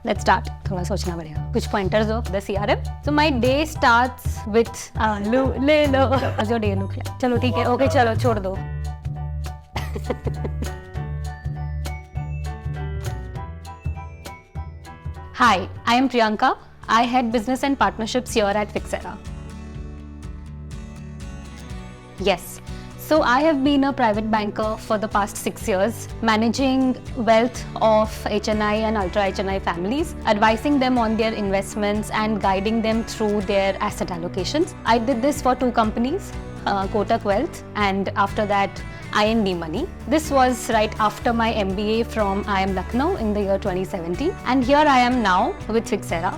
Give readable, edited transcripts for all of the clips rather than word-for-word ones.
Let's start. थोड़ा सोचना पड़ेगा. कुछ pointers हो the CRM. So my day starts with ले लो. जो day look है. चलो ठीक है. Okay चलो छोड़ दो. Hi, I am Priyanka. I head business and partnerships here at Fixera. Yes. So I have been a private banker for the past 6 years, managing wealth of HNI and ultra HNI families, advising them on their investments and guiding them through their asset allocations. I did this for 2 companies, Kotak Wealth and after that IND Money. This was right after my MBA from IIM Lucknow in the year 2017, and here I am now with Fixera.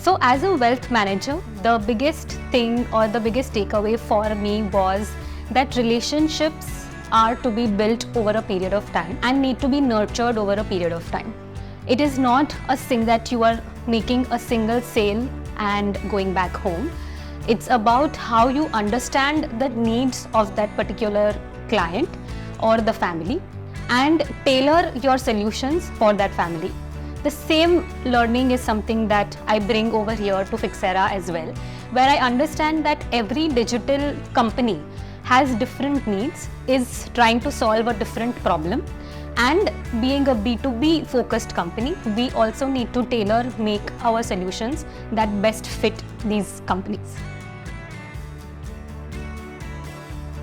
So as a wealth manager, the biggest thing or the biggest takeaway for me was that relationships are to be built over a period of time and need to be nurtured over a period of time. It is not a thing that you are making a single sale and going back home. It's about how you understand the needs of that particular client or the family and tailor your solutions for that family. The same learning is something that I bring over here to Fixera as well, where I understand that every digital company has different needs, is trying to solve a different problem, and being a B2B focused company, we also need to tailor make our solutions that best fit these companies.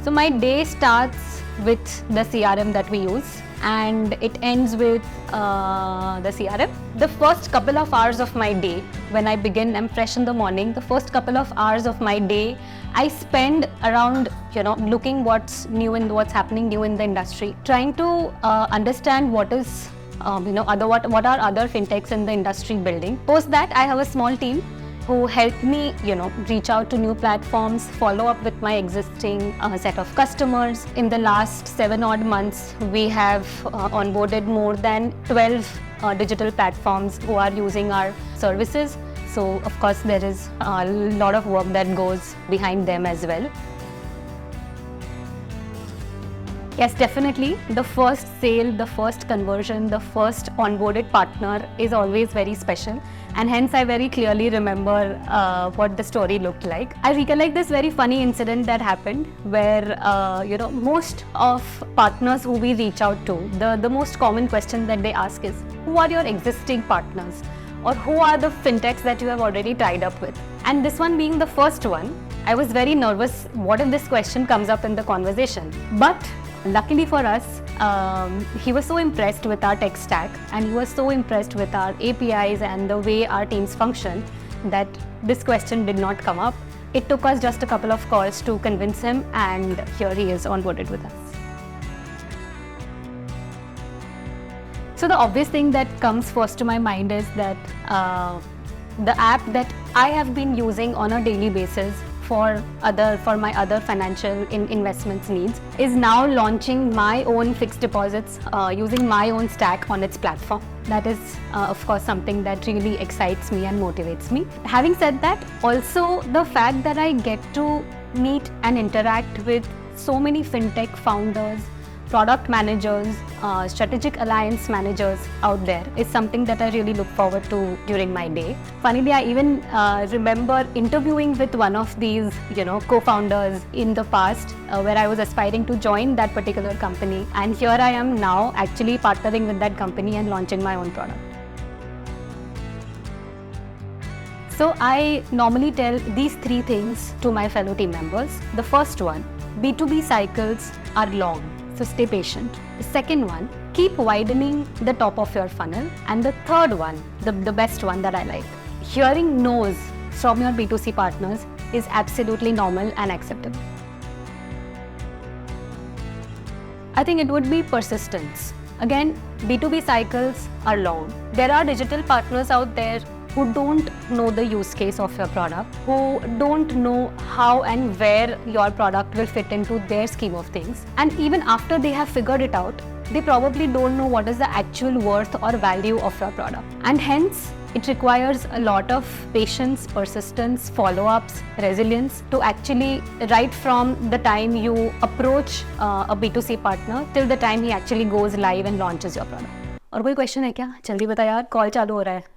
So my day starts with the CRM that we use, and it ends with the CRM. The first couple of hours of my day, when I begin, I'm fresh in the morning, the first couple of hours of my day, I spend around, looking what's new and what's happening new in the industry, trying to understand what is, what are other fintechs in the industry building. Post that, I have a small team who helped me, reach out to new platforms, follow up with my existing set of customers. In the last 7 odd months, we have onboarded more than 12 digital platforms who are using our services. So, of course, there is a lot of work that goes behind them as well. Yes, definitely. The first sale, the first conversion, the first onboarded partner is always very special. And hence I very clearly remember what the story looked like. I recollect this very funny incident that happened where, most of partners who we reach out to, the most common question that they ask is, who are your existing partners? Or who are the fintechs that you have already tied up with? And this one being the first one, I was very nervous, what if this question comes up in the conversation? But luckily for us, he was so impressed with our tech stack and he was so impressed with our APIs and the way our teams function that this question did not come up. It took us just a couple of calls to convince him, and here he is onboarded with us. So the obvious thing that comes first to my mind is that the app that I have been using on a daily basis for my other financial investments needs is now launching my own fixed deposits using my own stack on its platform. That is of course something that really excites me and motivates me. Having said that, also the fact that I get to meet and interact with so many fintech founders, product managers, strategic alliance managers out there is something that I really look forward to during my day. Funnily, I even remember interviewing with one of these, co-founders in the past where I was aspiring to join that particular company, and here I am now actually partnering with that company and launching my own product. So I normally tell these 3 things to my fellow team members. The first one, B2B cycles are long. So stay patient. The second one, keep widening the top of your funnel. And the third one, the best one that I like, hearing no's from your B2C partners is absolutely normal and acceptable. I think it would be persistence. Again, B2B cycles are long. There are digital partners out there who don't know the use case of your product, who don't know how and where your product will fit into their scheme of things. And even after they have figured it out, they probably don't know what is the actual worth or value of your product. And hence, it requires a lot of patience, persistence, follow-ups, resilience to actually, right from the time you approach a B2C partner till the time he actually goes live and launches your product. और कोई question है क्या? जल्दी बता यार, call चालू हो रहा है.